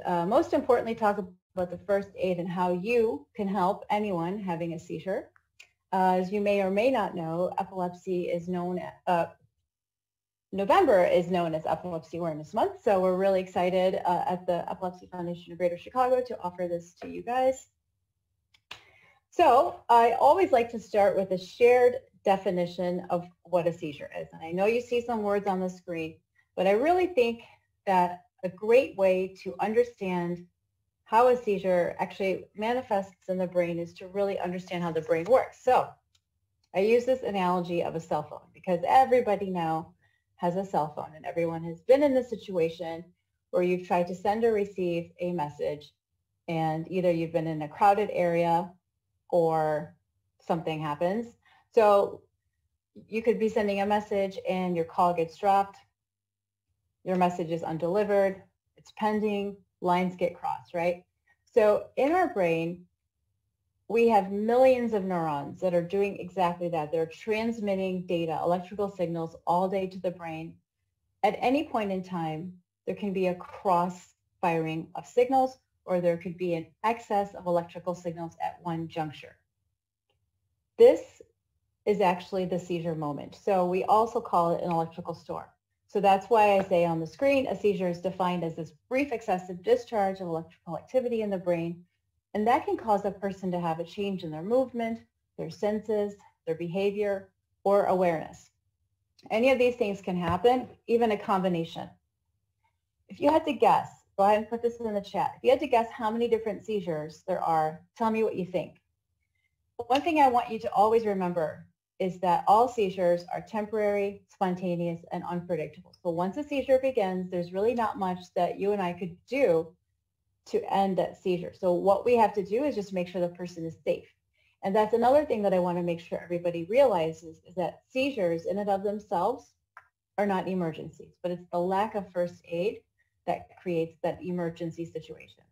most importantly talk about the first aid and how you can help anyone having a seizure. As you may or may not know, epilepsy is known, November is known as Epilepsy Awareness Month, so we're really excited at the Epilepsy Foundation of Greater Chicago to offer this to you guys. So I always like to start with a shared definition of what a seizure is. And I know you see some words on the screen, but I really think that a great way to understand how a seizure actually manifests in the brain is to really understand how the brain works. So I use this analogy of a cell phone because everybody now has a cell phone and everyone has been in this situation where you've tried to send or receive a message and either you've been in a crowded area or something happens. So you could be sending a message and your call gets dropped, your message is undelivered, it's pending, lines get crossed, right? So in our brain, we have millions of neurons that are doing exactly that. They're transmitting data, electrical signals all day to the brain. At any point in time, there can be a cross-firing of signals, or there could be an excess of electrical signals at one juncture. This is actually the seizure moment. So we also call it an electrical storm. So that's why I say on the screen, a seizure is defined as this brief excessive discharge of electrical activity in the brain. And that can cause a person to have a change in their movement, their senses, their behavior, or awareness. Any of these things can happen, even a combination. If you had to guess, go ahead and put this in the chat. If you had to guess how many different seizures there are, tell me what you think. One thing I want you to always remember is that all seizures are temporary, spontaneous, and unpredictable. So once a seizure begins, there's really not much that you and I could do to end that seizure. So what we have to do is just make sure the person is safe. And that's another thing that I want to make sure everybody realizes is that seizures in and of themselves are not emergencies, but it's the lack of first aid that creates that emergency situation.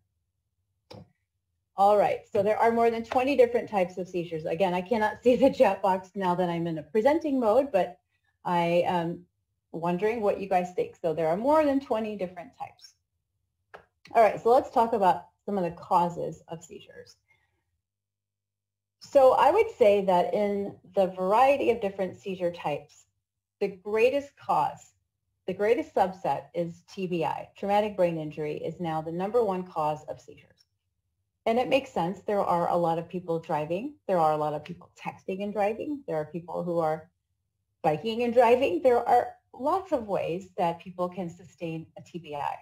All right, so there are more than 20 different types of seizures. Again, I cannot see the chat box now that I'm in a presenting mode, but I am wondering what you guys think. So there are more than 20 different types. All right, so let's talk about some of the causes of seizures. So I would say that in the variety of different seizure types, the greatest cause, the greatest subset is TBI, traumatic brain injury, is now the #1 cause of seizures. And it makes sense. There are a lot of people driving. There are a lot of people texting and driving. There are people who are biking and driving. There are lots of ways that people can sustain a TBI.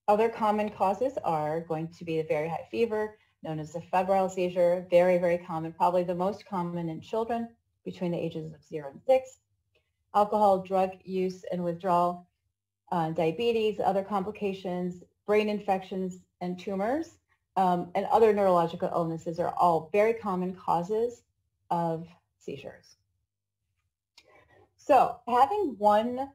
Other common causes are going to be the very high fever, known as the febrile seizure, very, very common, probably the most common in children between the ages of 0 and 6. Alcohol, drug use and withdrawal, diabetes, other complications, brain infections and tumors, and other neurological illnesses are all very common causes of seizures. So having one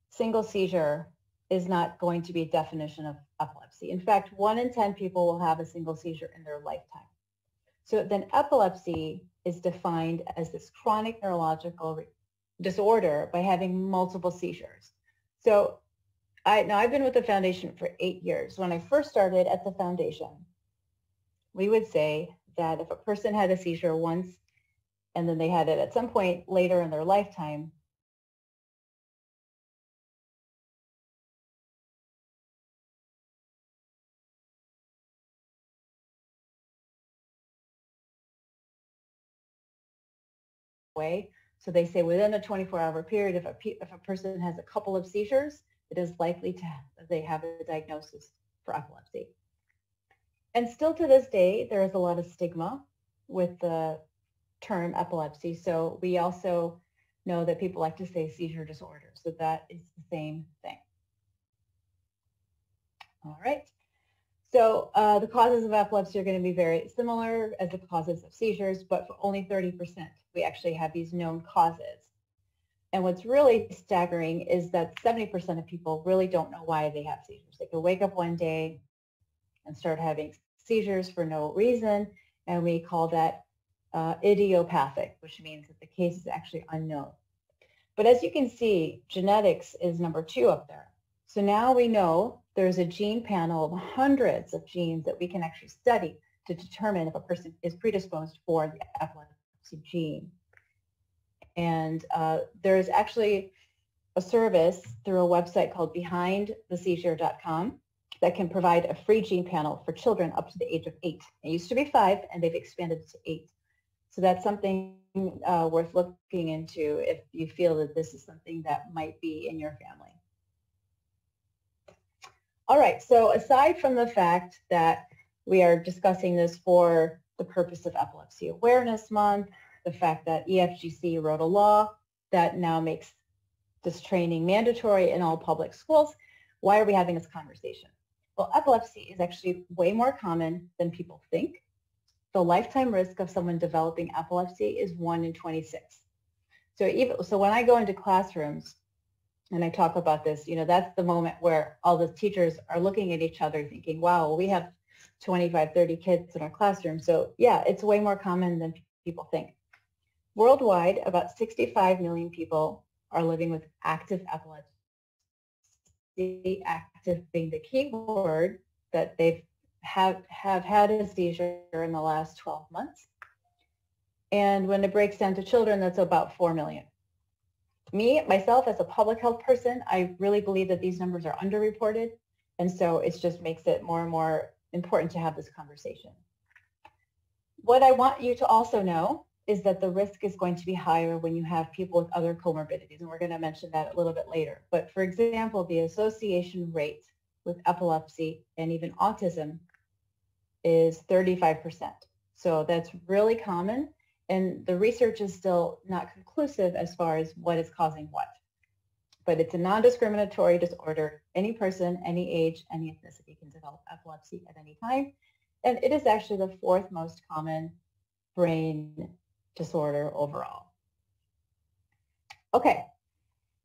single seizure is not going to be a definition of epilepsy. In fact, 1 in 10 people will have a single seizure in their lifetime. So then epilepsy is defined as this chronic neurological disorder by having multiple seizures. So I've been with the foundation for 8 years. When I first started at the foundation, we would say that if a person had a seizure once and then they had it at some point later in their lifetime, way. So they say within a 24-hour period, if a person has a couple of seizures, it is likely that they have a diagnosis for epilepsy. And still to this day, there is a lot of stigma with the term epilepsy. So we also know that people like to say seizure disorder. So that is the same thing. All right. So the causes of epilepsy are going to be very similar as the causes of seizures, but for only 30%, we actually have these known causes. And what's really staggering is that 70% of people really don't know why they have seizures. They could wake up one day and start having seizures for no reason, and we call that idiopathic, which means that the case is actually unknown. But as you can see, genetics is #2 up there. So now we know there's a gene panel of hundreds of genes that we can actually study to determine if a person is predisposed for the epilepsy gene. And there's actually a service through a website called BehindTheSeizure.com that can provide a free gene panel for children up to the age of 8. It used to be 5, and they've expanded it to 8. So that's something worth looking into if you feel that this is something that might be in your family. All right, so aside from the fact that we are discussing this for the purpose of Epilepsy Awareness Month, the fact that EFGC wrote a law that now makes this training mandatory in all public schools, why are we having this conversation? Well, epilepsy is actually way more common than people think. The lifetime risk of someone developing epilepsy is 1 in 26. So when I go into classrooms and I talk about this, you know, that's the moment where all the teachers are looking at each other thinking, wow, we have 25, 30 kids in our classroom. So yeah, it's way more common than people think. Worldwide, about 65 million people are living with active epilepsy. Active being the key word, that they have had a seizure in the last 12 months. And when it breaks down to children, that's about 4 million. Myself, as a public health person, I really believe that these numbers are underreported. And so it just makes it more and more important to have this conversation. What I want you to also know is that the risk is going to be higher when you have people with other comorbidities, and we're going to mention that a little bit later. But for example, the association rate with epilepsy and even autism is 35%. So that's really common, and the research is still not conclusive as far as what is causing what. But it's a non-discriminatory disorder. Any person, any age, any ethnicity can develop epilepsy at any time, and it is actually the 4th most common brain disorder overall. Okay,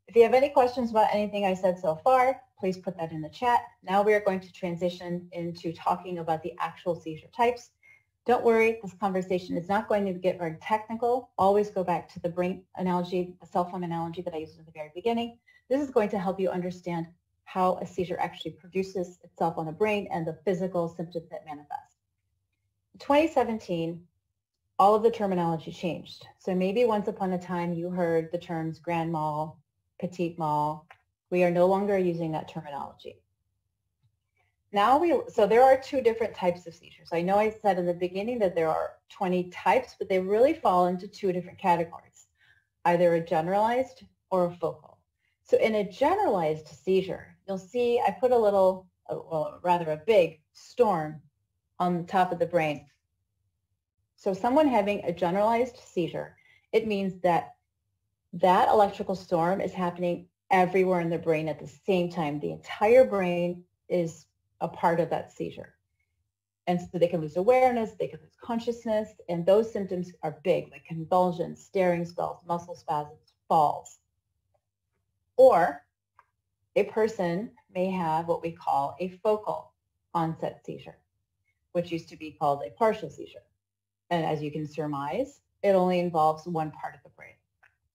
if you have any questions about anything I said so far, please put that in the chat. Now we are going to transition into talking about the actual seizure types. Don't worry, this conversation is not going to get very technical. Always go back to the brain analogy, the cell phone analogy that I used in the very beginning. This is going to help you understand how a seizure actually produces itself on the brain and the physical symptoms that manifest. In 2017, all of the terminology changed. So maybe once upon a time you heard the terms grand mal, petite mal. We are no longer using that terminology. So there are 2 different types of seizures. I know I said in the beginning that there are 20 types, but they really fall into 2 different categories, either a generalized or a focal. So in a generalized seizure, you'll see I put a big storm on the top of the brain. So someone having a generalized seizure, it means that that electrical storm is happening everywhere in the brain at the same time. The entire brain is a part of that seizure. And so they can lose awareness, they can lose consciousness, and those symptoms are big, like convulsions, staring spells, muscle spasms, falls. Or a person may have what we call a focal onset seizure, which used to be called a partial seizure. And as you can surmise, it only involves one part of the brain.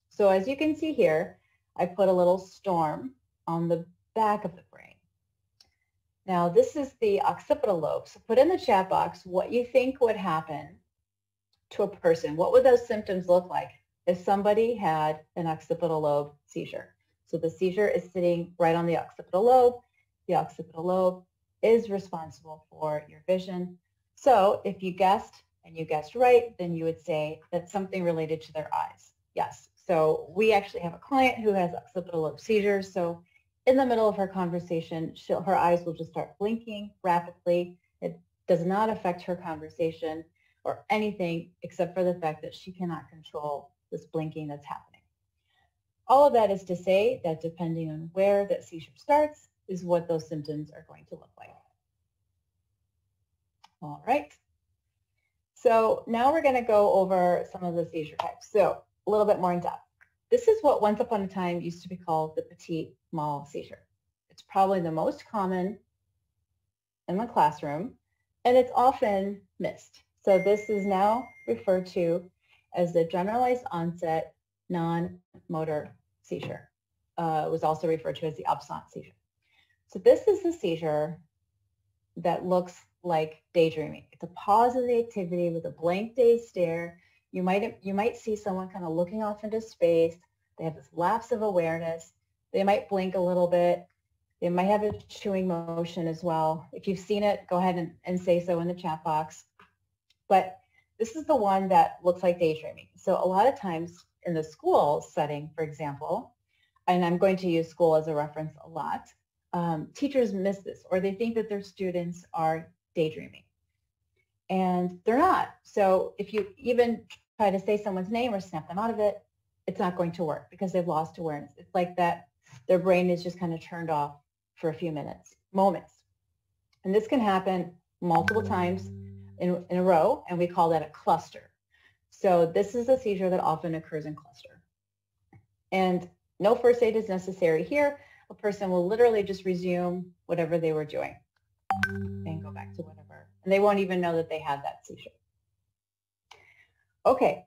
So as you can see here, I put a little storm on the back of the brain. Now this is the occipital lobe. So put in the chat box what you think would happen to a person. What would those symptoms look like if somebody had an occipital lobe seizure? So the seizure is sitting right on the occipital lobe. The occipital lobe is responsible for your vision. So if you guessed, and you guessed right, then you would say that's something related to their eyes. Yes. So we actually have a client who has occipital lobe seizures. So in the middle of her conversation, her eyes will just start blinking rapidly. It does not affect her conversation or anything except for the fact that she cannot control this blinking that's happening. All of that is to say that depending on where that seizure starts is what those symptoms are going to look like. All right. So now we're going to go over some of the seizure types. So a little bit more in depth. This is what once upon a time used to be called the petite mal seizure. It's probably the most common in the classroom, and it's often missed. So this is now referred to as the generalized onset non-motor seizure. It was also referred to as the absent seizure. So this is the seizure that looks like daydreaming. It's a pause in the activity with a blank dazed stare. You might see someone kind of looking off into space. They have this lapse of awareness. They might blink a little bit. They might have a chewing motion as well. If you've seen it, go ahead and say so in the chat box. But this is the one that looks like daydreaming. So a lot of times in the school setting, for example, and I'm going to use school as a reference a lot, teachers miss this, or they think that their students are daydreaming. And they're not. So if you even try to say someone's name or snap them out of it, it's not going to work because they've lost awareness. It's like that their brain is just kind of turned off for a few moments. And this can happen multiple times in a row, and we call that a cluster. So this is a seizure that often occurs in cluster. And no first aid is necessary here. A person will literally just resume whatever they were doing and go back to whatever. And they won't even know that they had that seizure. Okay,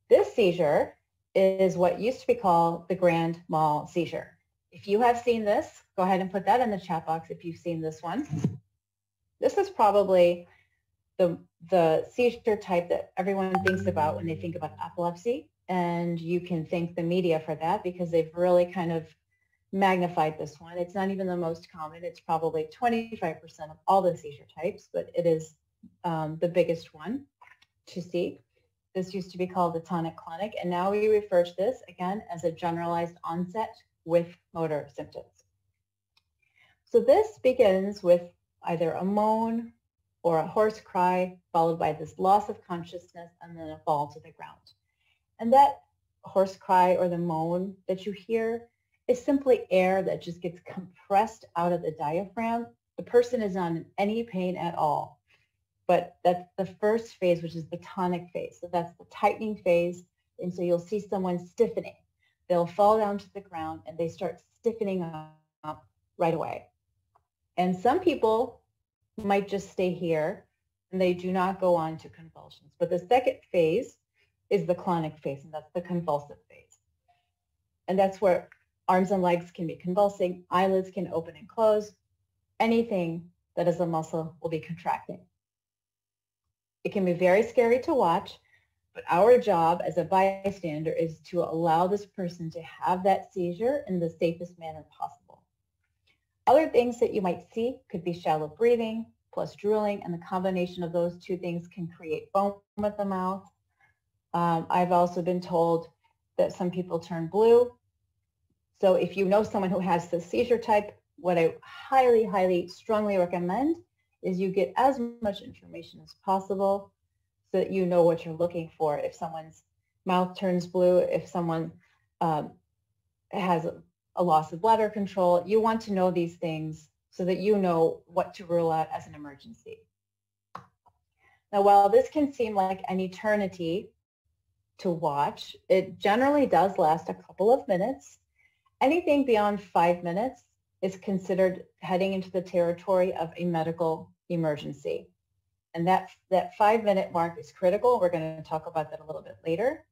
this seizure is what used to be called the grand mal seizure. If you have seen this, go ahead and put that in the chat box if you've seen this one. This is probably the seizure type that everyone thinks about when they think about epilepsy. And you can thank the media for that because they've really kind of magnified this one. It's not even the most common. It's probably 25% of all the seizure types, but it is the biggest one to see. This used to be called the tonic-clonic, and now we refer to this again as a generalized onset with motor symptoms. So this begins with either a moan or a hoarse cry, followed by this loss of consciousness and then a fall to the ground. And that hoarse cry or the moan that you hear is simply air that just gets compressed out of the diaphragm. The person is not in any pain at all. But that's the first phase, which is the tonic phase. So that's the tightening phase. And so you'll see someone stiffening. They'll fall down to the ground and they start stiffening up right away. And some people might just stay here and they do not go on to convulsions. But the second phase is the clonic phase, and that's the convulsive phase. And that's where arms and legs can be convulsing, eyelids can open and close. Anything that is a muscle will be contracting. It can be very scary to watch, but our job as a bystander is to allow this person to have that seizure in the safest manner possible. Other things that you might see could be shallow breathing plus drooling, and the combination of those two things can create foam at the mouth. I've also been told that some people turn blue. So if you know someone who has this seizure type, what I highly, highly strongly recommend is you get as much information as possible so that you know what you're looking for. If someone's mouth turns blue, if someone has a loss of bladder control, you want to know these things so that you know what to rule out as an emergency. Now, while this can seem like an eternity to watch, it generally does last a couple of minutes. Anything beyond 5 minutes is considered heading into the territory of a medical emergency. And that 5-minute mark is critical. We're going to talk about that a little bit later.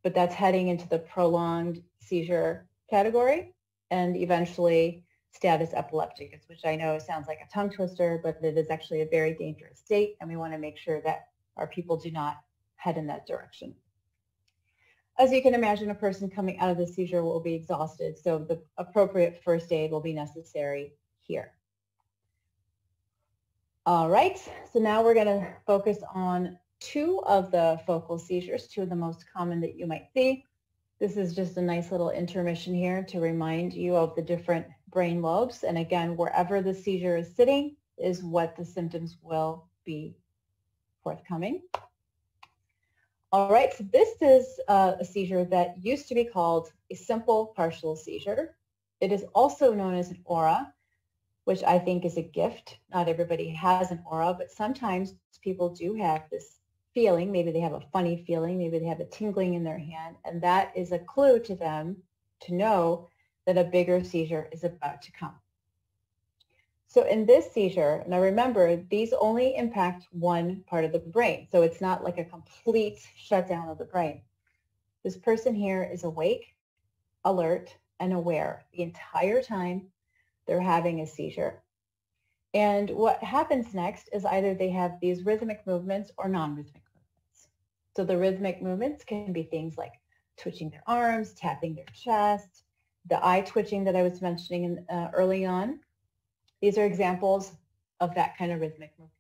But that's heading into the prolonged seizure category and eventually status epilepticus, which I know sounds like a tongue twister, but it is actually a very dangerous state, and we want to make sure that our people do not head in that direction. As you can imagine, a person coming out of the seizure will be exhausted, so the appropriate first aid will be necessary here. All right, so now we're going to focus on two of the focal seizures, two of the most common that you might see. This is just a nice little intermission here to remind you of the different brain lobes. And again, wherever the seizure is sitting is what the symptoms will be forthcoming. All right, so this is a seizure that used to be called a simple partial seizure. It is also known as an aura, which I think is a gift. Not everybody has an aura, but sometimes people do have this feeling. Maybe they have a funny feeling, maybe they have a tingling in their hand, and that is a clue to them to know that a bigger seizure is about to come. So in this seizure, now remember, these only impact one part of the brain. So it's not like a complete shutdown of the brain. This person here is awake, alert, and aware the entire time. they're having a seizure. And what happens next is either they have these rhythmic movements or non-rhythmic movements. So the rhythmic movements can be things like twitching their arms, tapping their chest, the eye twitching that I was mentioning early on. These are examples of that kind of rhythmic movement.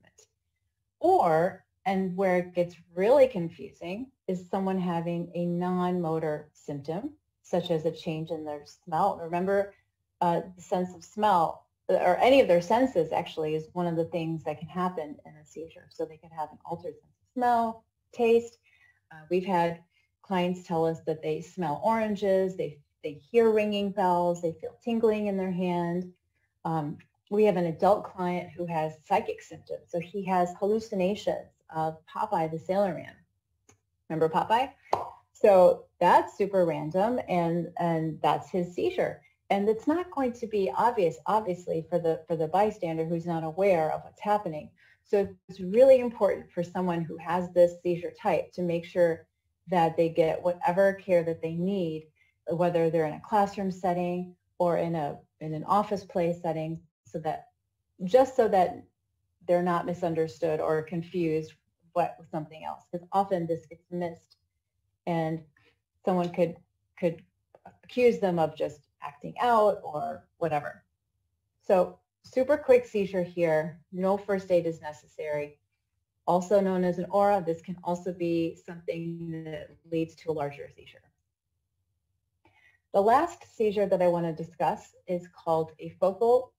Or, and where it gets really confusing, is someone having a non-motor symptom, such as a change in their smell. Remember, the sense of smell, or any of their senses actually, is one of the things that can happen in a seizure. So they can have an altered sense of smell, taste. We've had clients tell us that they smell oranges, they hear ringing bells, they feel tingling in their hand. We have an adult client who has psychic symptoms. So he has hallucinations of Popeye the Sailor Man. Remember Popeye? So that's super random, and that's his seizure. And it's not going to be obvious, obviously, for the bystander who's not aware of what's happening. So it's really important for someone who has this seizure type to make sure that they get whatever care that they need, whether they're in a classroom setting or in an office place setting, so that they're not misunderstood or confused with something else. Because often this gets missed, and someone could accuse them of just acting out or whatever. So super quick seizure here, no first aid is necessary. Also known as an aura, this can also be something that leads to a larger seizure. The last seizure that I want to discuss is called a focal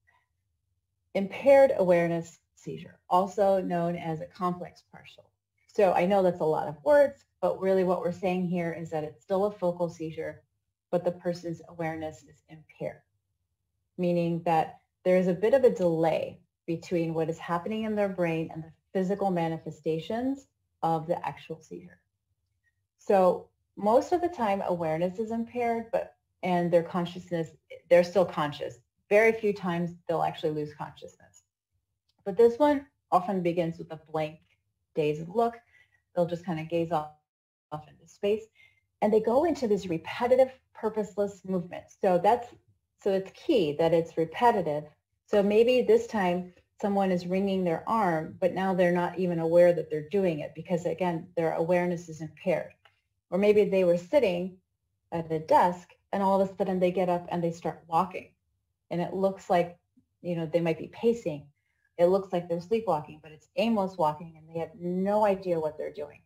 impaired awareness seizure, also known as a complex partial. So I know that's a lot of words, but really what we're saying here is that it's still a focal seizure, but the person's awareness is impaired, meaning that there is a bit of a delay between what is happening in their brain and the physical manifestations of the actual seizure. So most of the time awareness is impaired, and their consciousness, they're still conscious. Very few times they'll actually lose consciousness. But this one often begins with a blank dazed look. They'll just kind of gaze off into space, and they go into this repetitive, purposeless movement. So it's key that it's repetitive. So maybe this time someone is wringing their arm, but now they're not even aware that they're doing it because, again, their awareness is impaired. Or maybe they were sitting at a desk and all of a sudden they get up and they start walking. And it looks like, they might be pacing. It looks like they're sleepwalking, but it's aimless walking and they have no idea what they're doing.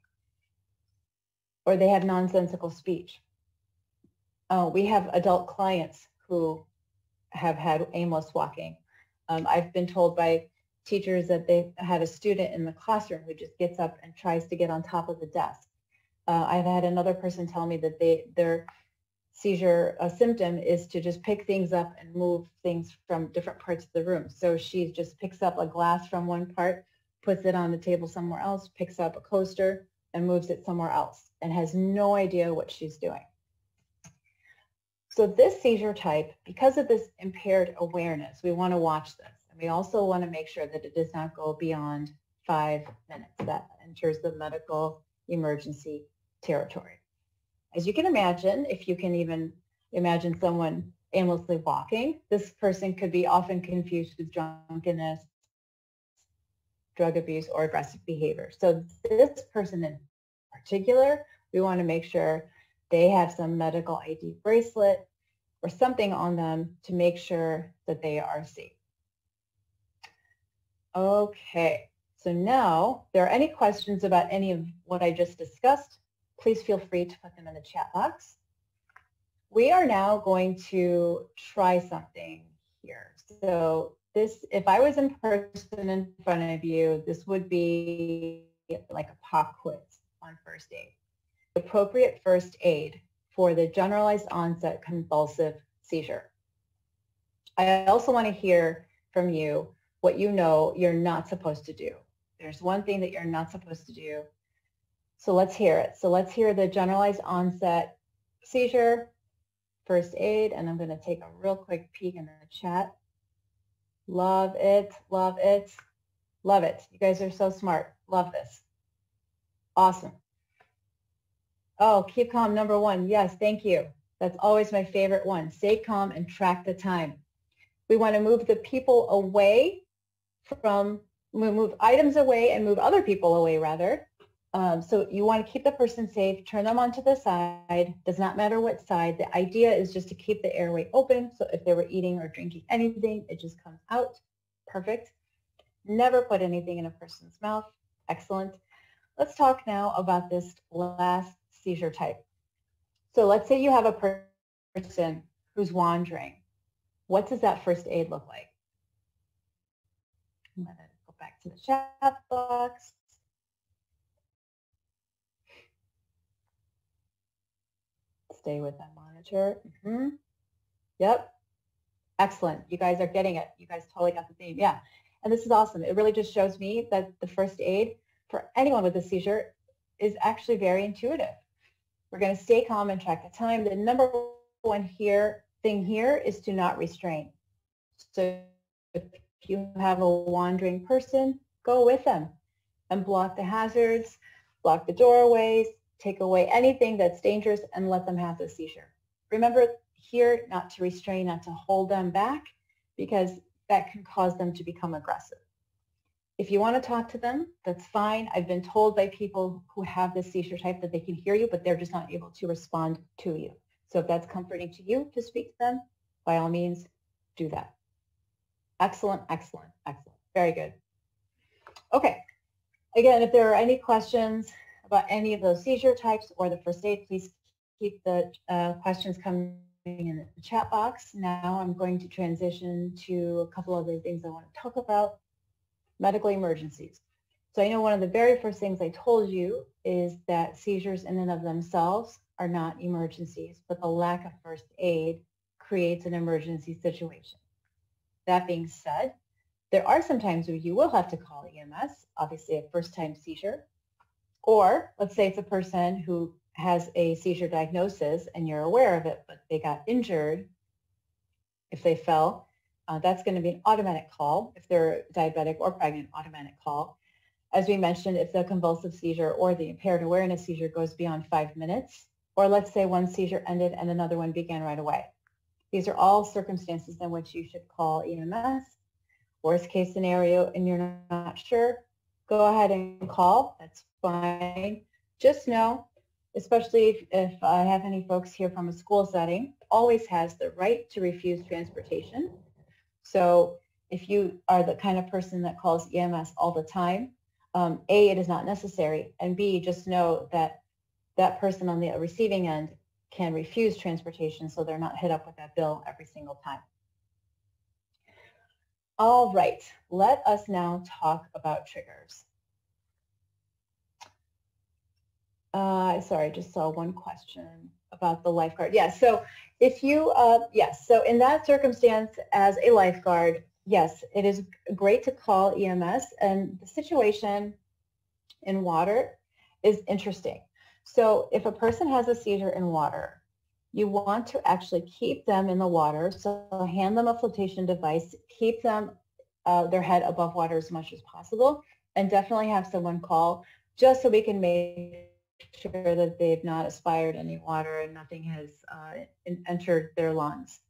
Or they have nonsensical speech. We have adult clients who have had aimless walking. I've been told by teachers that they had a student in the classroom who just gets up and tries to get on top of the desk. I've had another person tell me that their seizure symptom is to just pick things up and move things from different parts of the room. So she just picks up a glass from one part, puts it on the table somewhere else, picks up a coaster and moves it somewhere else, and has no idea what she's doing. So this seizure type, because of this impaired awareness, we want to watch this. And we also want to make sure that it does not go beyond 5 minutes. That enters the medical emergency territory. As you can imagine, if you can even imagine someone aimlessly walking, this person could be often confused with drunkenness, drug abuse, or aggressive behavior. So this person in particular, we want to make sure they have some medical ID bracelet or something on them to make sure that they are safe. Okay, so now, if there are any questions about any of what I just discussed, please feel free to put them in the chat box. We are now going to try something here. So this, if I was in person in front of you, this would be like a pop quiz on first aid. Appropriate first aid for the generalized onset convulsive seizure. I also want to hear from you what you know you're not supposed to do. There's one thing that you're not supposed to do. So let's hear it. So let's hear the generalized onset seizure, first aid, and I'm going to take a real quick peek in the chat. Love it, love it, love it. You guys are so smart. Love this. Awesome. Oh, keep calm, number 1. Yes, thank you. That's always my favorite one. Stay calm and track the time. We want to move the people away from, we move items away and move other people away rather. So you want to keep the person safe, turn them onto the side, does not matter what side. The idea is just to keep the airway open. So if they were eating or drinking anything, it just comes out. Perfect. Never put anything in a person's mouth. Excellent. Let's talk now about this last seizure type. So let's say you have a person who's wandering. What does that first aid look like? I'm going to go back to the chat box. Stay with that monitor. Yep. Excellent. You guys are getting it. You guys totally got the theme. Yeah. And this is awesome. It really just shows me that the first aid for anyone with a seizure is actually very intuitive. We're going to stay calm and track the time. The number one thing here is to not restrain. So if you have a wandering person, go with them and block the hazards, block the doorways, take away anything that's dangerous and let them have the seizure. Remember here not to restrain, not to hold them back, because that can cause them to become aggressive. If you want to talk to them, that's fine. I've been told by people who have this seizure type that they can hear you, but they're just not able to respond to you. So if that's comforting to you to speak to them, by all means, do that. Excellent, excellent, excellent. Very good. Okay. Again, if there are any questions about any of those seizure types or the first aid, please keep the questions coming in the chat box. Now I'm going to transition to a couple other things I want to talk about. Medical emergencies. So I know one of the very first things I told you is that seizures in and of themselves are not emergencies, but the lack of first aid creates an emergency situation. That being said, there are some times where you will have to call EMS, obviously a first-time seizure, or let's say it's a person who has a seizure diagnosis and you're aware of it, but they got injured if they fell. That's going to be an automatic call. If they're diabetic or pregnant, automatic call. As we mentioned, if the convulsive seizure or the impaired awareness seizure goes beyond 5 minutes, or let's say one seizure ended and another one began right away. These are all circumstances in which you should call EMS. Worst case scenario and you're not sure, go ahead and call. That's fine. Just know, especially if I have any folks here from a school setting, always has the right to refuse transportation. So if you are the kind of person that calls EMS all the time, A, it is not necessary, and B, just know that that person on the receiving end can refuse transportation so they're not hit up with that bill every single time. All right, let us now talk about triggers. Sorry, I just saw one question about the lifeguard. Yeah, so if you, yes, so in that circumstance as a lifeguard, yes, it is great to call EMS, and the situation in water is interesting. So if a person has a seizure in water, you want to actually keep them in the water, so hand them a flotation device, keep them, their head above water as much as possible, and definitely have someone call just so we can make sure that they've not aspired any water and nothing has entered their lungs.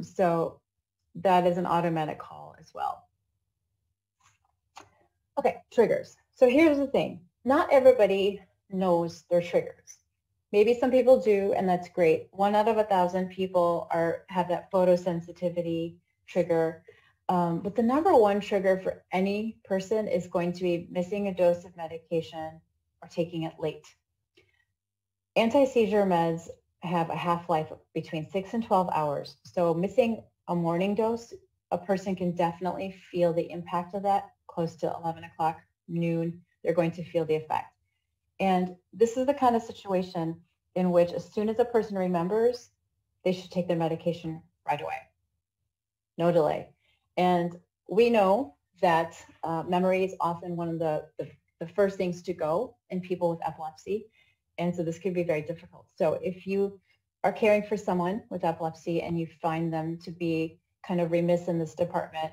So that is an automatic call as well. Okay, triggers. So here's the thing. Not everybody knows their triggers. Maybe some people do, and that's great. 1 out of 1,000 people have that photosensitivity trigger. But the number one trigger for any person is going to be missing a dose of medication or taking it late. Anti-seizure meds have a half-life between 6 and 12 hours. So missing a morning dose, a person can definitely feel the impact of that close to 11 o'clock, noon. They're going to feel the effect. And this is the kind of situation in which as soon as a person remembers, they should take their medication right away. No delay. And we know that memory is often one of the first things to go in people with epilepsy. And so this can be very difficult. So if you are caring for someone with epilepsy and you find them to be kind of remiss in this department,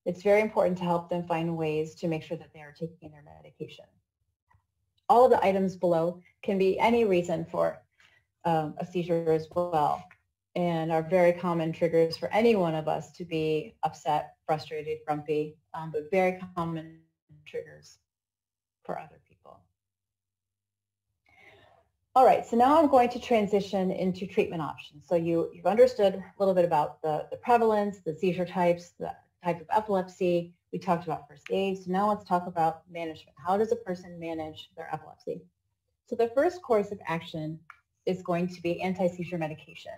it's very important to help them find ways to make sure that they are taking their medication. All of the items below can be any reason for a seizure as well. and are very common triggers for any one of us to be upset, frustrated, grumpy, but very common triggers for other people. All right, so now I'm going to transition into treatment options. So you've understood a little bit about the prevalence, the seizure types, the type of epilepsy. We talked about first aid. So now let's talk about management. How does a person manage their epilepsy? So the first course of action is going to be anti-seizure medication.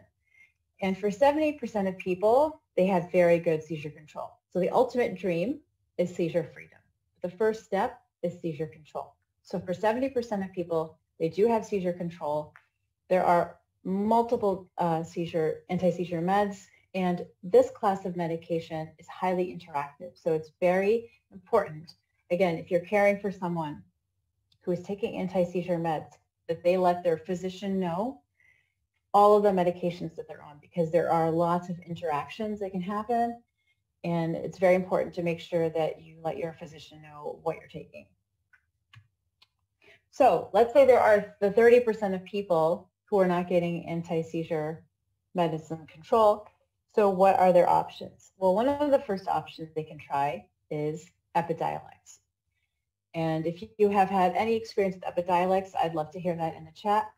And for 70% of people, they have very good seizure control. So the ultimate dream is seizure freedom. The first step is seizure control. So for 70% of people, they do have seizure control. There are multiple anti-seizure meds, and this class of medication is highly interactive. So it's very important, again, if you're caring for someone who is taking anti-seizure meds, that they let their physician know all of the medications that they're on, because there are lots of interactions that can happen, and it's very important to make sure that you let your physician know what you're taking. So let's say there are the 30% of people who are not getting anti-seizure medicine control. So what are their options? Well, one of the first options they can try is Epidiolex. And if you have had any experience with Epidiolex, I'd love to hear that in the chat.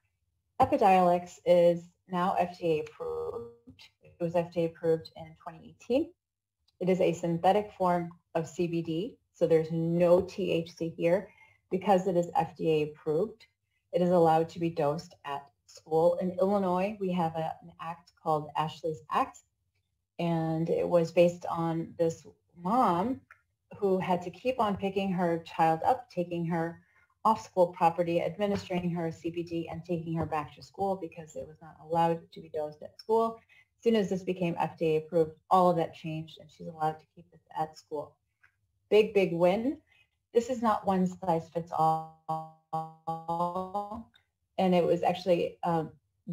Epidiolex is now FDA approved. It was FDA approved in 2018. It is a synthetic form of CBD, so there's no THC here. Because it is FDA approved, it is allowed to be dosed at school. In Illinois, we have an act called Ashley's Act, and it was based on this mom who had to keep on picking her child up, taking her off school property, administering her CBD, and taking her back to school because it was not allowed to be dosed at school. As soon as this became FDA approved, all of that changed, and she's allowed to keep this at school. Big, big win. This is not one size fits all, and it was actually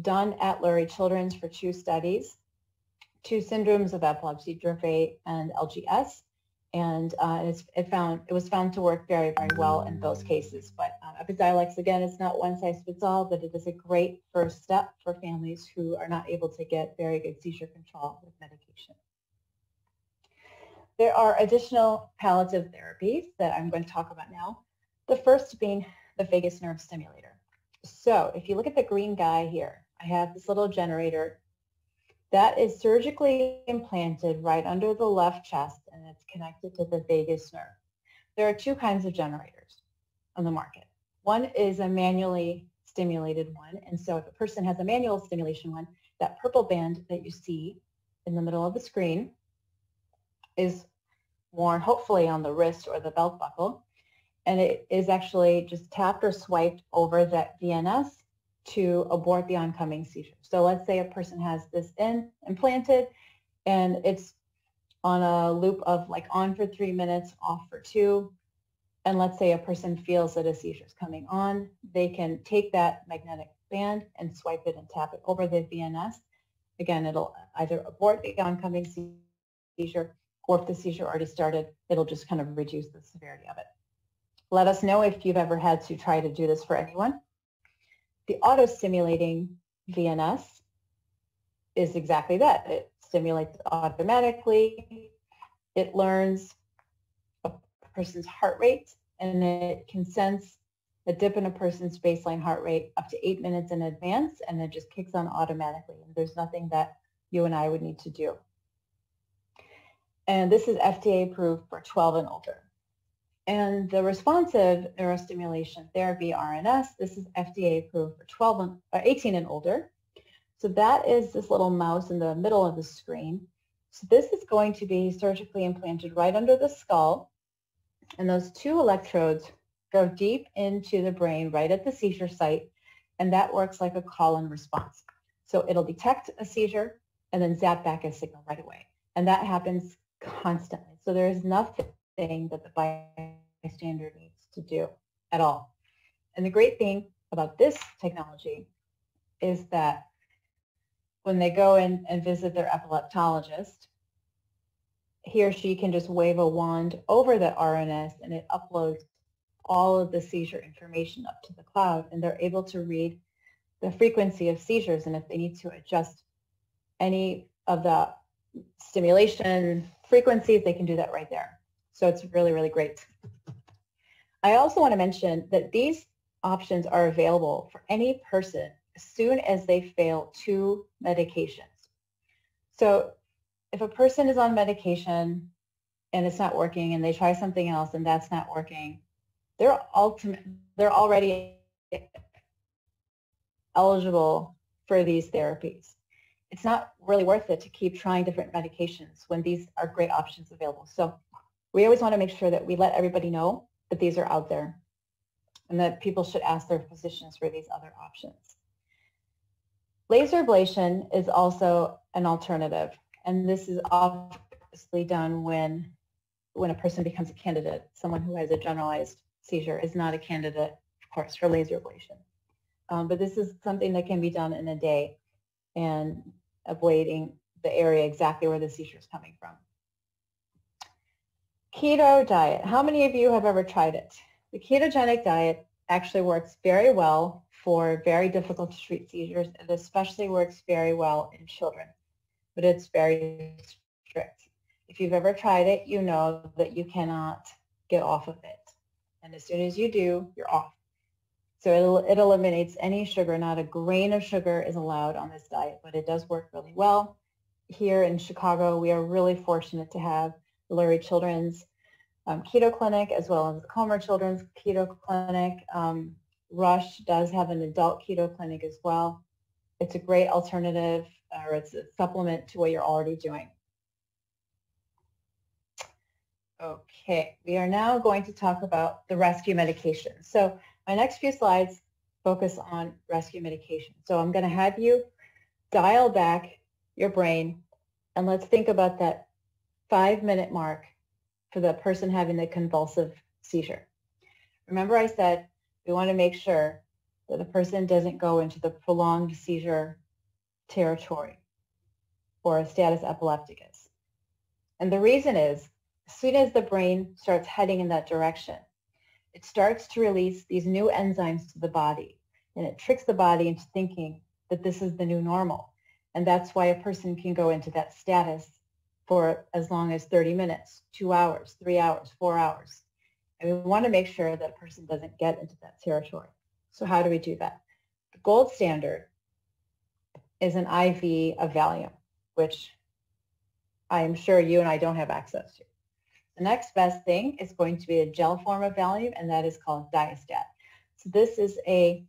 done at Lurie Children's for 2 studies, 2 syndromes of epilepsy, Dravet and LGS, and it was found to work very, very well in those cases. But Epidiolex, again, it's not one size fits all, but it is a great first step for families who are not able to get very good seizure control with medication. There are additional palliative therapies that I'm going to talk about now. The first being the vagus nerve stimulator. So if you look at the green guy here, I have this little generator that is surgically implanted right under the left chest, and it's connected to the vagus nerve. There are 2 kinds of generators on the market. One is a manually stimulated one, and so if a person has a manual stimulation one, that purple band that you see in the middle of the screen is worn hopefully on the wrist or the belt buckle, and it is actually just tapped or swiped over that VNS to abort the oncoming seizure. So let's say a person has this implanted and it's on a loop of like on for 3 minutes, off for 2, and let's say a person feels that a seizure is coming on, they can take that magnetic band and swipe it and tap it over the VNS. Again, it'll either abort the oncoming seizure, or if the seizure already started, it'll just kind of reduce the severity of it. Let us know if you've ever had to try to do this for anyone. The auto-stimulating VNS is exactly that. It stimulates automatically. It learns a person's heart rate, and it can sense a dip in a person's baseline heart rate up to 8 minutes in advance, and it just kicks on automatically. And there's nothing that you and I would need to do. And this is FDA approved for 12 and older. And the responsive neurostimulation therapy, RNS, this is FDA approved for 18 and older. So that is this little mouse in the middle of the screen. So this is going to be surgically implanted right under the skull. And those 2 electrodes go deep into the brain right at the seizure site. And that works like a call and response. So it'll detect a seizure and then zap back a signal right away. And that happens constantly. So there is nothing that the bystander needs to do at all. And the great thing about this technology is that when they go in and visit their epileptologist, he or she can just wave a wand over the RNS and it uploads all of the seizure information up to the cloud, and they're able to read the frequency of seizures, and if they need to adjust any of the stimulation frequencies, they can do that right there. So it's really, really great. I also want to mention that these options are available for any person as soon as they fail 2 medications. So if a person is on medication and it's not working and they try something else and that's not working, they're already eligible for these therapies. It's not really worth it to keep trying different medications when these are great options available. So we always want to make sure that we let everybody know that these are out there and that people should ask their physicians for these other options. Laser ablation is also an alternative, and this is obviously done when a person becomes a candidate. Someone who has a generalized seizure is not a candidate, of course, for laser ablation. But this is something that can be done in a day and ablating the area exactly where the seizure is coming from. Keto diet. How many of you have ever tried it? The ketogenic diet actually works very well for very difficult to treat seizures. It especially works very well in children, but it's very strict. If you've ever tried it, you know that you cannot get off of it. And as soon as you do, you're off. So it eliminates any sugar. Not a grain of sugar is allowed on this diet, but it does work really well. Here in Chicago, we are really fortunate to have the Lurie Children's Keto Clinic as well as the Comer Children's Keto Clinic. Rush does have an adult keto clinic as well. It's a great alternative, or it's a supplement to what you're already doing. Okay, we are now going to talk about the rescue medication. So my next few slides focus on rescue medication. So I'm going to have you dial back your brain and let's think about that 5-minute mark for the person having the convulsive seizure. Remember I said we want to make sure that the person doesn't go into the prolonged seizure territory or a status epilepticus. And the reason is, as soon as the brain starts heading in that direction, it starts to release these new enzymes to the body, and it tricks the body into thinking that this is the new normal. And that's why a person can go into that status for as long as 30 minutes, 2 hours, 3 hours, 4 hours. And we want to make sure that a person doesn't get into that territory. So how do we do that? The gold standard is an IV of Valium, which I am sure you and I don't have access to. The next best thing is going to be a gel form of Valium, and that is called Diastat. So this is a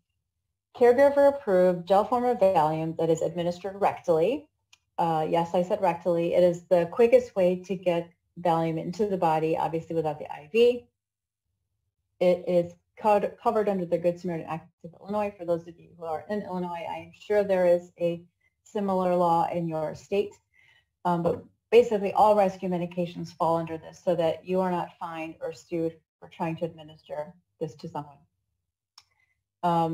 caregiver-approved gel form of Valium that is administered rectally. Yes, I said rectally. It is the quickest way to get Valium into the body, obviously without the IV. It is covered under the Good Samaritan Act of Illinois. For those of you who are in Illinois, I am sure there is a similar law in your state. But basically, all rescue medications fall under this so that you are not fined or sued for trying to administer this to someone.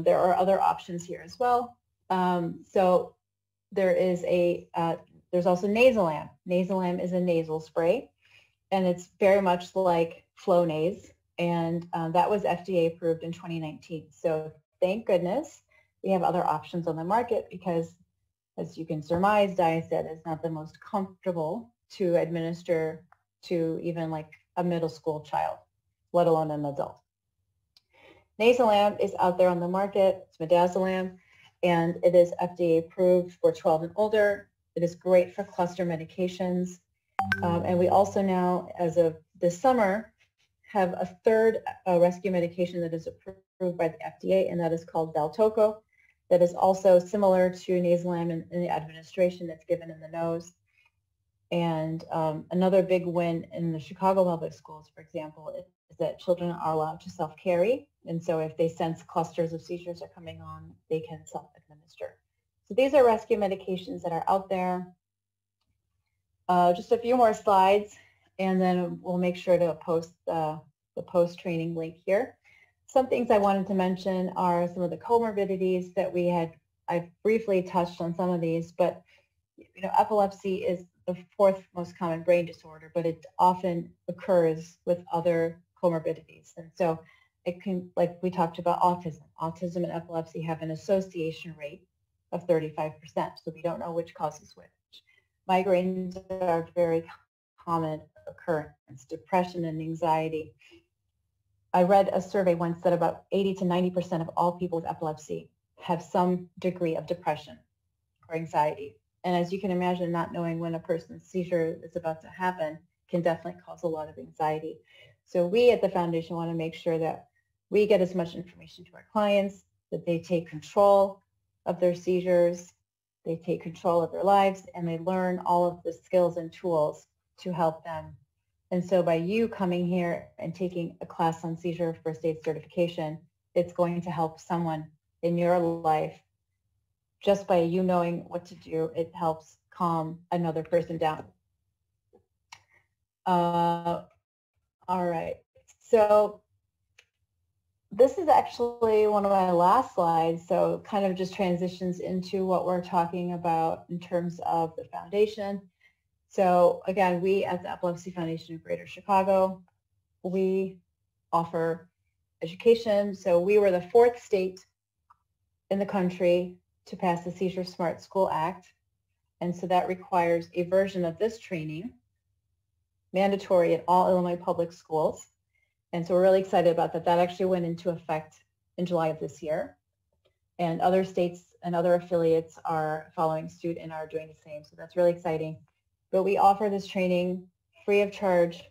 There are other options here as well. So there is there's also Nasolam. Nasolam is a nasal spray, and it's very much like Flonase, and that was FDA approved in 2019. So thank goodness we have other options on the market, because as you can surmise, Diastat is not the most comfortable to administer to even like a middle school child, let alone an adult. Nasolam is out there on the market. It's midazolam, and it is FDA approved for 12 and older. It is great for cluster medications. And we also now, as of this summer, have a third rescue medication that is approved by the FDA, and that is called Valtoco. That is also similar to Nasolam in the administration that's given in the nose. And another big win in the Chicago public schools, for example, is that children are allowed to self-carry. And so if they sense clusters of seizures are coming on, they can self-administer. So these are rescue medications that are out there. Just a few more slides, and then we'll make sure to post the post-training link here. Some things I wanted to mention are some of the comorbidities that I've briefly touched on some of these, but epilepsy is the 4th most common brain disorder, but it often occurs with other comorbidities. And so it can, like we talked about autism. Autism and epilepsy have an association rate of 35%, so we don't know which causes which. Migraines are a very common occurrence, depression and anxiety. I read a survey once that about 80 to 90% of all people with epilepsy have some degree of depression or anxiety. And as you can imagine, not knowing when a person's seizure is about to happen can definitely cause a lot of anxiety. So we at the foundation want to make sure that we get as much information to our clients, that they take control of their seizures, they take control of their lives, and they learn all of the skills and tools to help them. And so by you coming here and taking a class on seizure first aid certification, it's going to help someone in your life. Just by you knowing what to do, it helps calm another person down. All right, so this is actually one of my last slides, so kind of just transitions into what we're talking about in terms of the foundation. So again, we at the Epilepsy Foundation of Greater Chicago, we offer education. So we were the 4th state in the country to pass the Seizure Smart School Act. And so that requires a version of this training, mandatory in all Illinois public schools. And so we're really excited about that. That actually went into effect in July of this year. And other states and other affiliates are following suit and are doing the same. So that's really exciting. But we offer this training free of charge.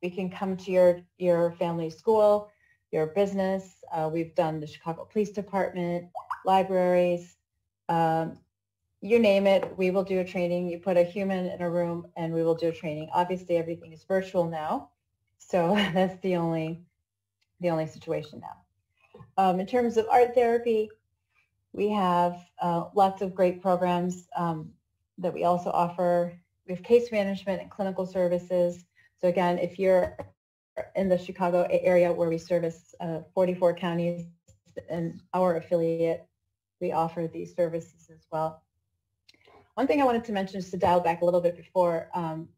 We can come to your family school, your business. We've done the Chicago Police Department, libraries, you name it, we will do a training. You put a human in a room and we will do a training. Obviously, everything is virtual now. So that's the only situation now. In terms of art therapy, we have lots of great programs that we also offer. We have case management and clinical services. So again, if you're in the Chicago area where we service 44 counties and our affiliate, we offer these services as well. One thing I wanted to mention is to dial back a little bit before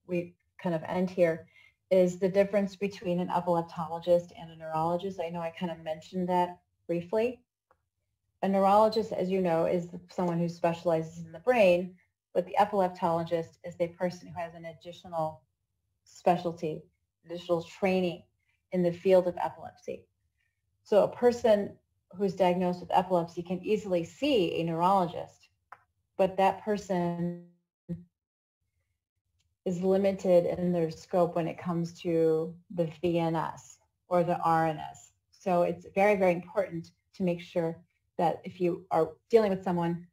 we kind of end here is the difference between an epileptologist and a neurologist. I know I kind of mentioned that briefly. A neurologist, as you know, is someone who specializes in the brain, but the epileptologist is the person who has an additional specialty, additional training in the field of epilepsy. So a person who's diagnosed with epilepsy can easily see a neurologist, but that person is limited in their scope when it comes to the VNS or the RNS. So it's very, very important to make sure that if you are dealing with someone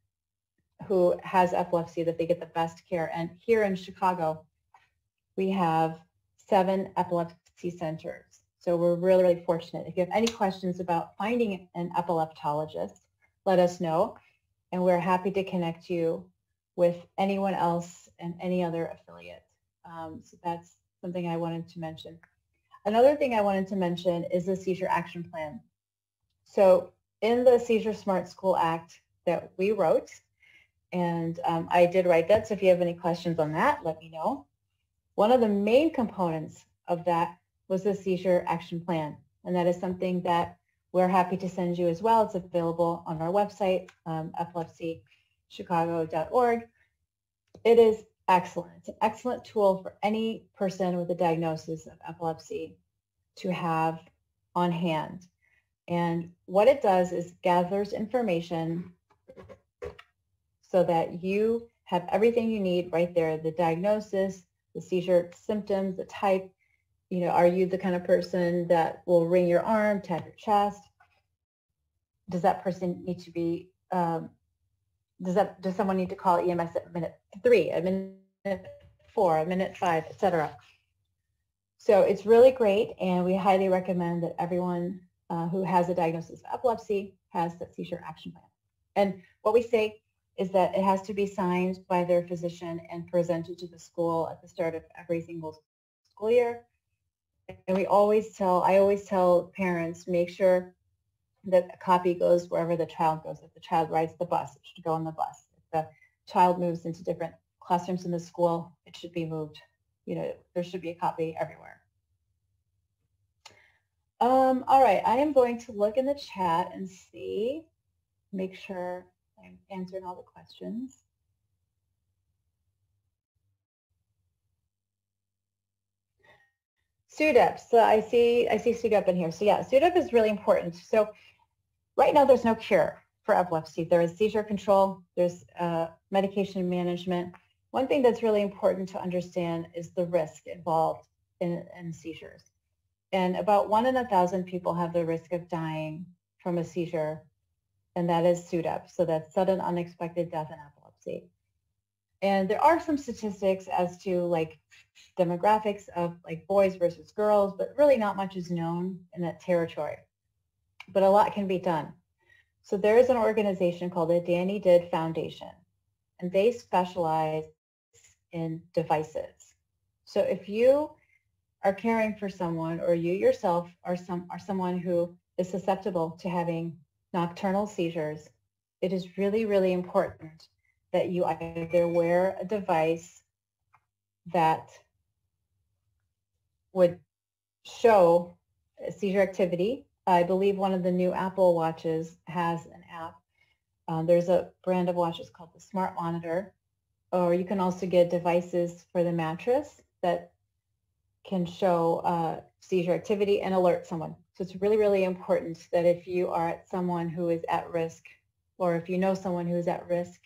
who has epilepsy, that they get the best care. And here in Chicago, we have 7 epilepsy centers. So we're really, really fortunate. If you have any questions about finding an epileptologist, let us know. And we're happy to connect you with anyone else and any other affiliate. So that's something I wanted to mention. Another thing I wanted to mention is the Seizure Action Plan. So in the Seizure Smart School Act that we wrote, and I did write that, so if you have any questions on that, let me know. One of the main components of that was the Seizure Action Plan, and that is something that we're happy to send you as well. It's available on our website, epilepsychicago.org. It is excellent. It's an excellent tool for any person with a diagnosis of epilepsy to have on hand. And what it does is gathers information so that you have everything you need right there, the diagnosis, the seizure symptoms, the type. You know, are you the kind of person that will wring your arm, tap your chest? Does that person need to be, does someone need to call EMS at minute 3, at minute 4, at minute 5, etc.? So it's really great, and we highly recommend that everyone who has a diagnosis of epilepsy has that seizure action plan. And what we say is that it has to be signed by their physician and presented to the school at the start of every single school year. And I always tell parents, make sure that a copy goes wherever the child goes. If the child rides the bus, it should go on the bus. If the child moves into different classrooms in the school, it should be moved. You know, there should be a copy everywhere. All right, I am going to look in the chat and see, make sure I'm answering all the questions. SUDEP. So I see SUDEP in here. So yeah, SUDEP is really important. So right now there's no cure for epilepsy. There is seizure control. There's medication management. One thing that's really important to understand is the risk involved in seizures. And about 1 in 1,000 people have the risk of dying from a seizure, and that is SUDEP. So that's sudden unexpected death in epilepsy. And there are some statistics as to like demographics of like boys versus girls, but really not much is known in that territory. But a lot can be done. So there is an organization called the Danny Did Foundation, and they specialize in devices. So if you are caring for someone, or you yourself are someone who is susceptible to having nocturnal seizures, it is really, really important that you either wear a device that would show seizure activity. I believe one of the new Apple Watches has an app. There's a brand of watches called the Smart Monitor, or you can also get devices for the mattress that can show seizure activity and alert someone. So it's really, really important that if you are at someone who is at risk, or if you know someone who is at risk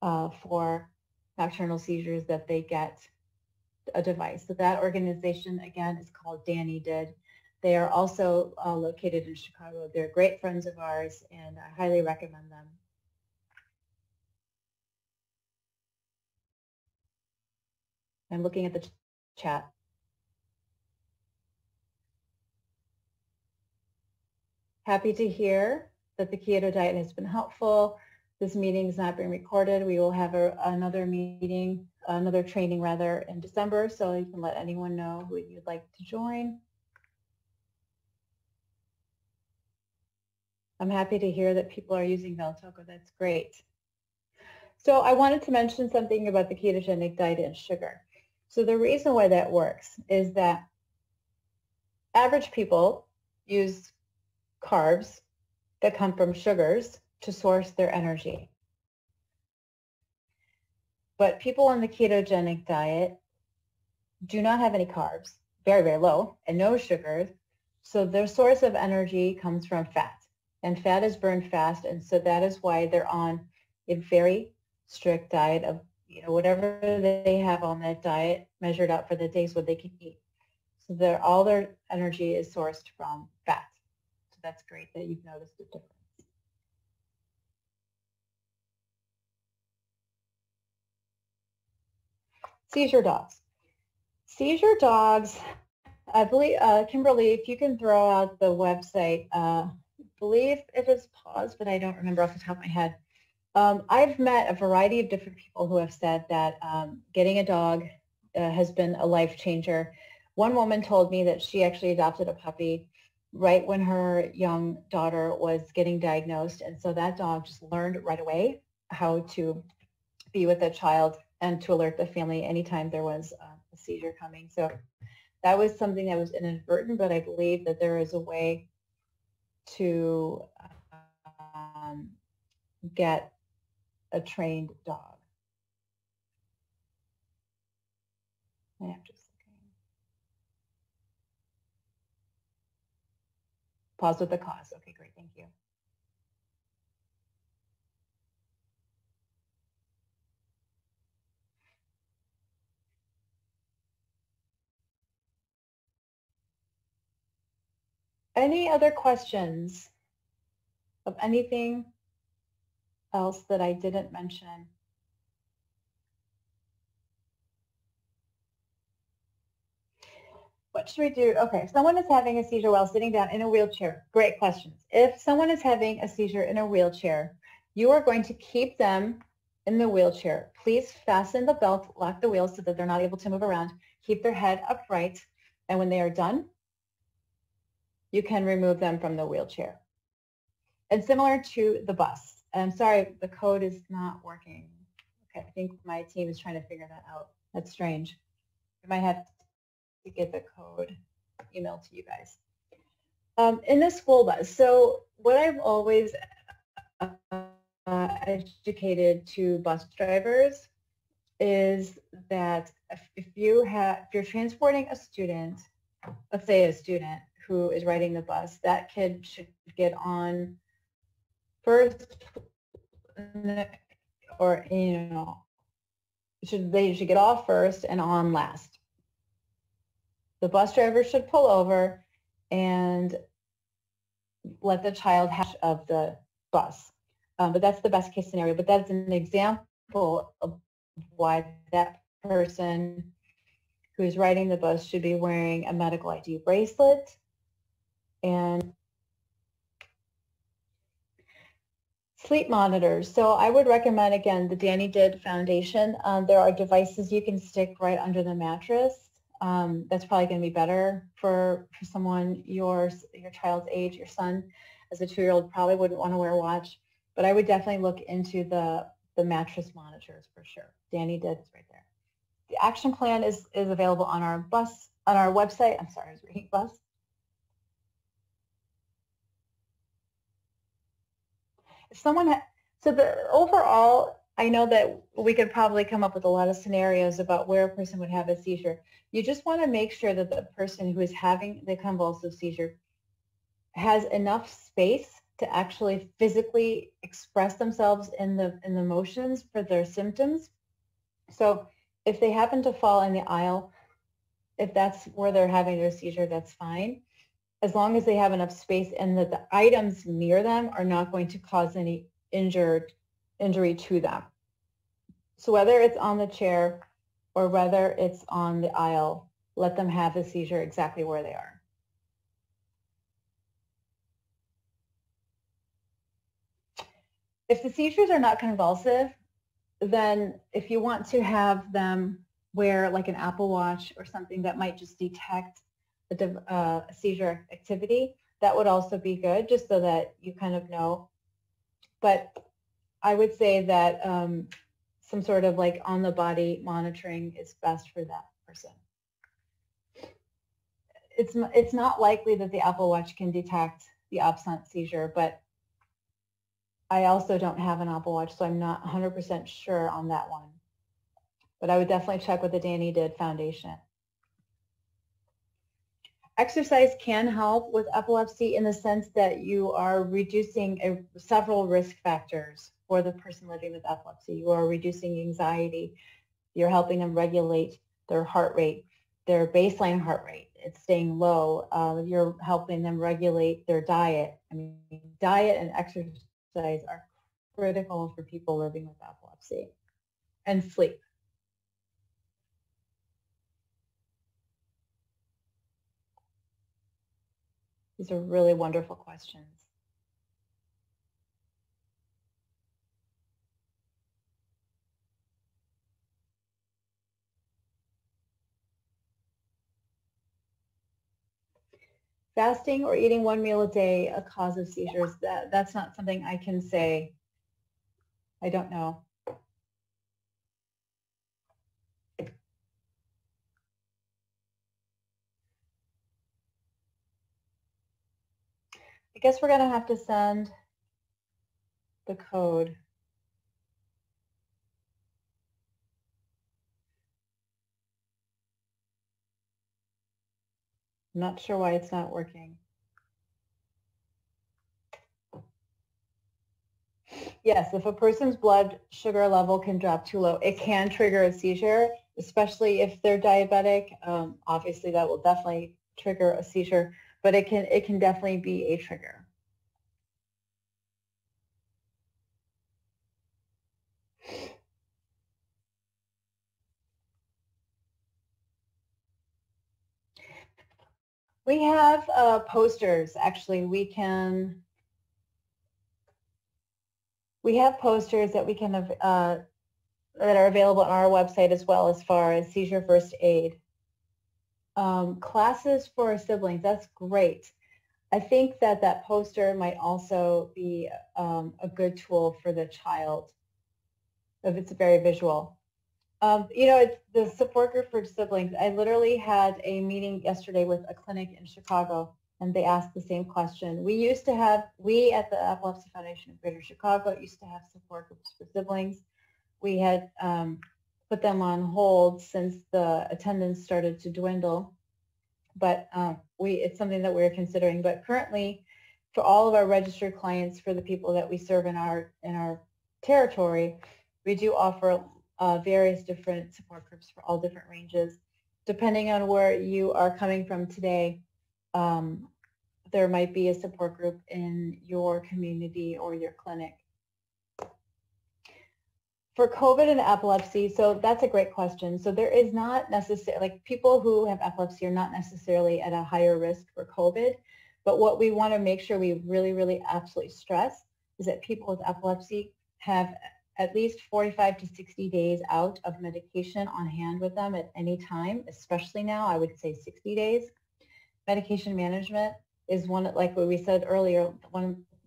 for nocturnal seizures, that they get a device. So that organization, again, is called Danny Did. They are also located in Chicago. They're great friends of ours, and I highly recommend them. I'm looking at the chat. Happy to hear that the keto diet has been helpful. This meeting is not being recorded. We will have another meeting, another training rather, in December, so you can let anyone know who you'd like to join. I'm happy to hear that people are using Valtoco. That's great. So I wanted to mention something about the ketogenic diet and sugar. So the reason why that works is that average people use carbs that come from sugars to source their energy. But people on the ketogenic diet do not have any carbs, very, very low, and no sugars. So their source of energy comes from fat, and fat is burned fast. And so that is why they're on a very strict diet of, whatever they have on that diet measured out for the days what they can eat. So all their energy is sourced from fat. So that's great that you've noticed the difference. Seizure dogs. Seizure dogs, I believe, Kimberly, if you can throw out the website, I believe it is paused, but I don't remember off the top of my head. I've met a variety of different people who have said that getting a dog has been a life changer. One woman told me that she actually adopted a puppy right when her young daughter was getting diagnosed. And so that dog just learned right away how to be with the child and to alert the family anytime there was a seizure coming. So that was something that was inadvertent, but I believe that there is a way to get a trained dog. I have to pause with the cause. Okay, great, thank you. Any other questions of anything else that I didn't mention? What should we do? Okay, someone is having a seizure while sitting down in a wheelchair. Great questions. If someone is having a seizure in a wheelchair, you are going to keep them in the wheelchair. Please fasten the belt, lock the wheels so that they're not able to move around. Keep their head upright, and when they are done, you can remove them from the wheelchair. And similar to the bus. I'm sorry, the code is not working. Okay, I think my team is trying to figure that out. That's strange. We might have to get the code emailed to you guys. In the school bus, so what I've always educated to bus drivers is that if you're transporting a student let's say a student who is riding the bus, that kid should get on first, or they should get off first and on last. The bus driver should pull over and let the child have of the bus. But that's the best case scenario. But that's an example of why that person who's riding the bus should be wearing a medical ID bracelet. And sleep monitors. So I would recommend, again, the Danny Did Foundation. There are devices you can stick right under the mattress. That's probably going to be better for someone your child's age. Your son, as a 2-year-old, probably wouldn't want to wear a watch. But I would definitely look into the mattress monitors for sure. Danny Did is right there. The action plan is available on our website. I'm sorry, I was reading bus. If someone, so the overall, I know that we could probably come up with a lot of scenarios about where a person would have a seizure. You just want to make sure that the person who is having the convulsive seizure has enough space to actually physically express themselves in the motions for their symptoms. So if they happen to fall in the aisle, if that's where they're having their seizure, that's fine, as long as they have enough space and that the items near them are not going to cause any injury to them. So whether it's on the chair or whether it's on the aisle, let them have the seizure exactly where they are. If the seizures are not convulsive, then if you want to have them wear like an Apple Watch or something that might just detect a seizure activity, that would also be good, just so that you kind of know. But I would say that some sort of like on the body monitoring is best for that person. It's not likely that the Apple Watch can detect the absent seizure, but I also don't have an Apple Watch, so I'm not 100% sure on that one. But I would definitely check with the Danny Did Foundation. Exercise can help with epilepsy in the sense that you are reducing several risk factors for the person living with epilepsy. You are reducing anxiety. You're helping them regulate their heart rate, their baseline heart rate. It's staying low. You're helping them regulate their diet. I mean, diet and exercise are critical for people living with epilepsy. And sleep. These are really wonderful questions. Fasting or eating one meal a day a cause of seizures? That's not something I can say. I don't know. I guess we're going to have to send the code. I'm not sure why it's not working. Yes, if a person's blood sugar level can drop too low, it can trigger a seizure, especially if they're diabetic. Obviously, that will definitely trigger a seizure, but it can definitely be a trigger. We have posters. Actually, we have posters that we can that are available on our website as well, as far as seizure first aid. Classes for siblings, that's great. I think that poster might also be a good tool for the child if it's very visual. It's the support group for siblings. I literally had a meeting yesterday with a clinic in Chicago, and they asked the same question. We at the Epilepsy Foundation of Greater Chicago used to have support groups for siblings. We had put them on hold since the attendance started to dwindle. but it's something that we're considering. But currently, for all of our registered clients, for the people that we serve in our territory, we do offer various different support groups for all different ranges. Depending on where you are coming from today, there might be a support group in your community or your clinic. For COVID and epilepsy, so that's a great question. So there is not necessarily, like, people who have epilepsy are not necessarily at a higher risk for COVID, but what we want to make sure we really, really absolutely stress is that people with epilepsy have at least 45 to 60 days out of medication on hand with them at any time, especially now, I would say 60 days. Medication management is one, like what we said earlier,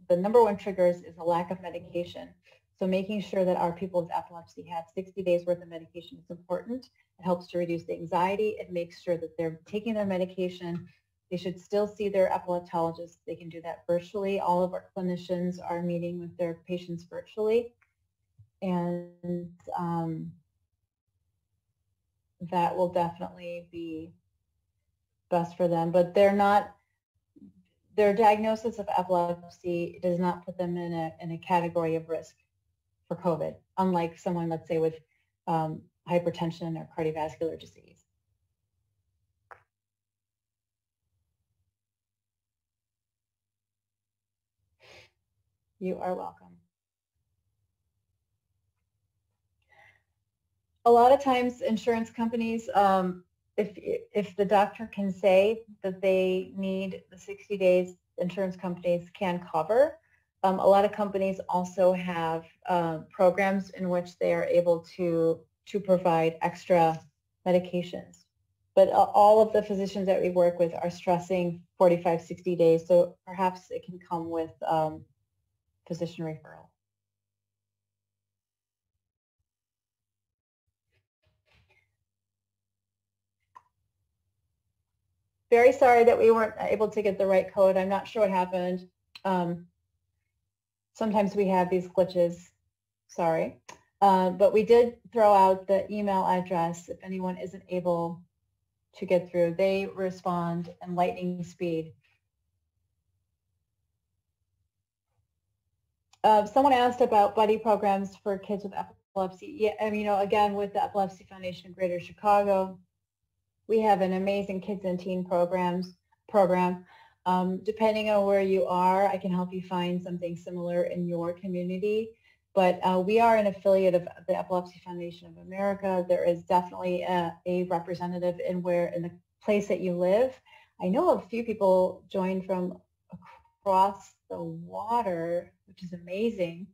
the number one triggers is a lack of medication. So making sure that our people with epilepsy have 60 days worth of medication is important. It helps to reduce the anxiety. It makes sure that they're taking their medication. They should still see their epileptologist. They can do that virtually. All of our clinicians are meeting with their patients virtually. And that will definitely be best for them. But their diagnosis of epilepsy does not put them in a category of risk for COVID, unlike someone, let's say, with hypertension or cardiovascular disease. You are welcome. A lot of times insurance companies, if the doctor can say that they need the 60 days, insurance companies can cover. A lot of companies also have programs in which they are able to provide extra medications. But all of the physicians that we work with are stressing 45, 60 days. So perhaps it can come with physician referral. Very sorry that we weren't able to get the right code. I'm not sure what happened. Sometimes we have these glitches. Sorry. But we did throw out the email address if anyone isn't able to get through. They respond in lightning speed. Someone asked about buddy programs for kids with epilepsy. Yeah, I mean, again, with the Epilepsy Foundation of Greater Chicago, we have an amazing kids and teen program. Depending on where you are, I can help you find something similar in your community. But we are an affiliate of the Epilepsy Foundation of America. There is definitely a representative in the place that you live. I know a few people joined from across the water, which is amazing.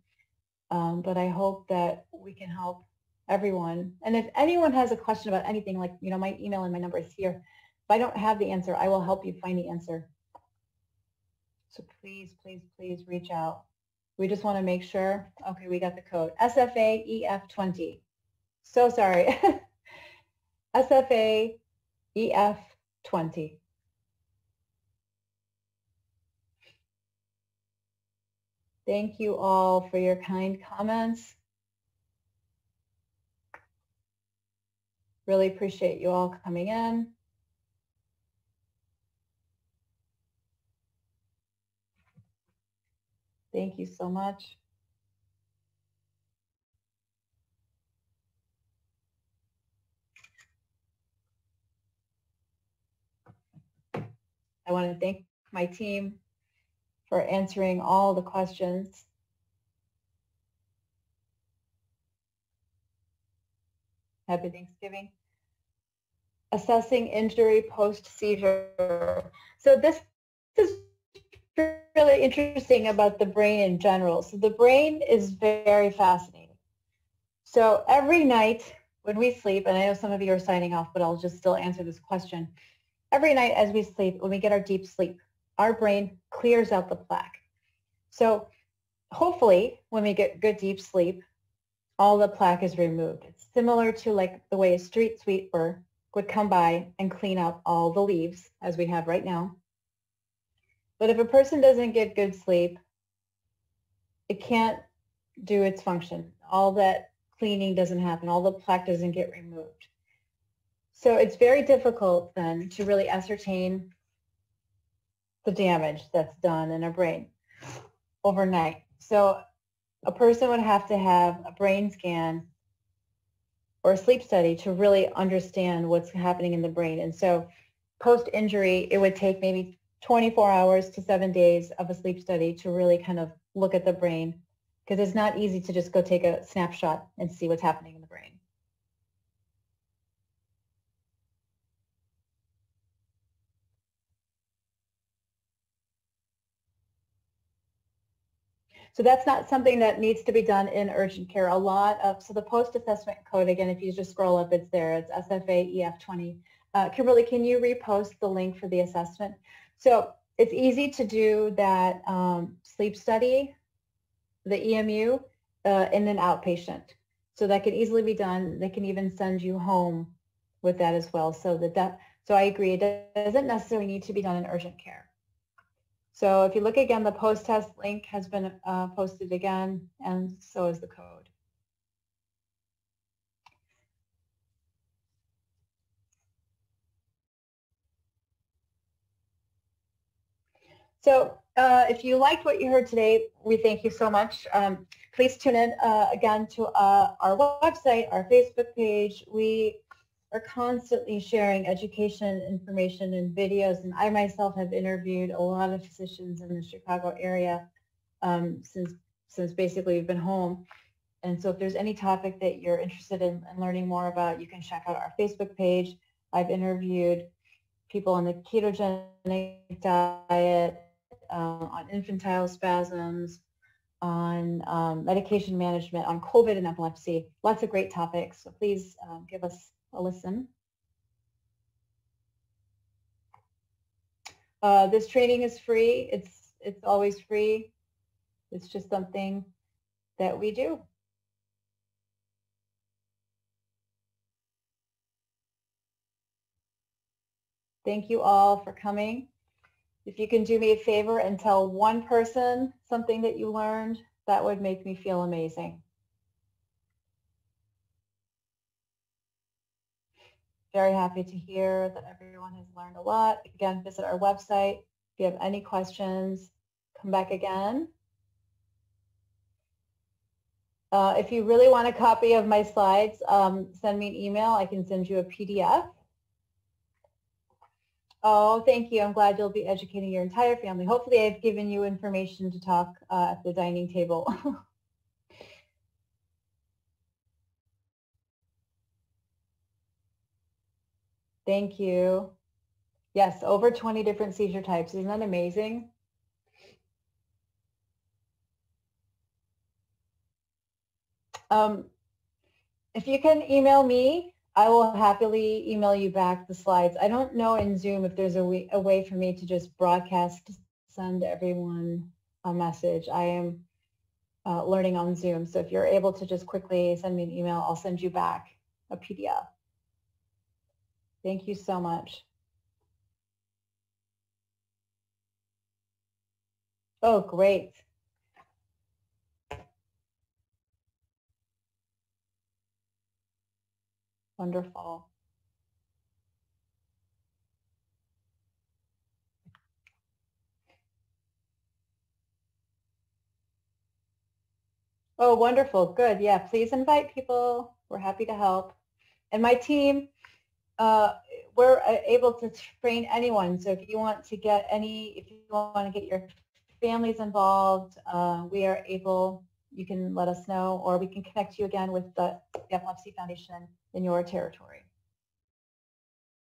But I hope that we can help everyone. And if anyone has a question about anything, like, my email and my number is here. If I don't have the answer, I will help you find the answer. So please, please, please reach out. We just want to make sure. Okay, we got the code. SFA EF20. So sorry. SFA EF20. Thank you all for your kind comments. Really appreciate you all coming in. Thank you so much. I want to thank my team for answering all the questions. Happy Thanksgiving. Assessing injury post-seizure. So this is really interesting about the brain in general. So the brain is very fascinating. So every night when we sleep, and I know some of you are signing off, but I'll just still answer this question. Every night as we sleep, when we get our deep sleep, our brain clears out the plaque. So hopefully when we get good deep sleep, all the plaque is removed. It's similar to like the way a street sweeper would come by and clean out all the leaves as we have right now. But if a person doesn't get good sleep, it can't do its function. All that cleaning doesn't happen. All the plaque doesn't get removed. So it's very difficult then to really ascertain the damage that's done in a brain overnight. So a person would have to have a brain scan or a sleep study to really understand what's happening in the brain. And so post-injury, it would take maybe 24 hours to 7 days of a sleep study to really kind of look at the brain, because it's not easy to just go take a snapshot and see what's happening in the brain. So that's not something that needs to be done in urgent care. A lot of, so the post-assessment code, again, if you just scroll up, it's there. It's SFA EF20. Kimberly, can you repost the link for the assessment? So it's easy to do that sleep study, the EMU, in an outpatient. So that can easily be done. They can even send you home with that as well. So so I agree, it doesn't necessarily need to be done in urgent care. So if you look again, the post-test link has been posted again, and so is the code. So if you liked what you heard today, we thank you so much. Please tune in again to our website, our Facebook page. We are constantly sharing education, information, and videos, and I myself have interviewed a lot of physicians in the Chicago area since basically we've been home. And so if there's any topic that you're interested in learning more about, you can check out our Facebook page. I've interviewed people on the ketogenic diet, on infantile spasms, on medication management, on COVID and epilepsy. Lots of great topics. So please give us a listen. This training is free. It's always free. It's just something that we do. Thank you all for coming. If you can do me a favor and tell one person something that you learned, that would make me feel amazing. Very happy to hear that everyone has learned a lot. Again, visit our website. If you have any questions, come back again. If you really want a copy of my slides, send me an email. I can send you a PDF. Oh, thank you. I'm glad you'll be educating your entire family. Hopefully I've given you information to talk at the dining table. Thank you. Yes, over 20 different seizure types. Isn't that amazing? If you can email me, I will happily email you back the slides. I don't know in Zoom if there's a way for me to just broadcast, send everyone a message. I am learning on Zoom. So if you're able to just quickly send me an email, I'll send you back a PDF. Thank you so much. Oh, great. Wonderful. Oh, wonderful. Good. Yeah, please invite people. We're happy to help. And my team, we're able to train anyone. So if you want to get if you want to get your families involved, we are able, you can let us know, or we can connect you again with the Epilepsy Foundation in your territory.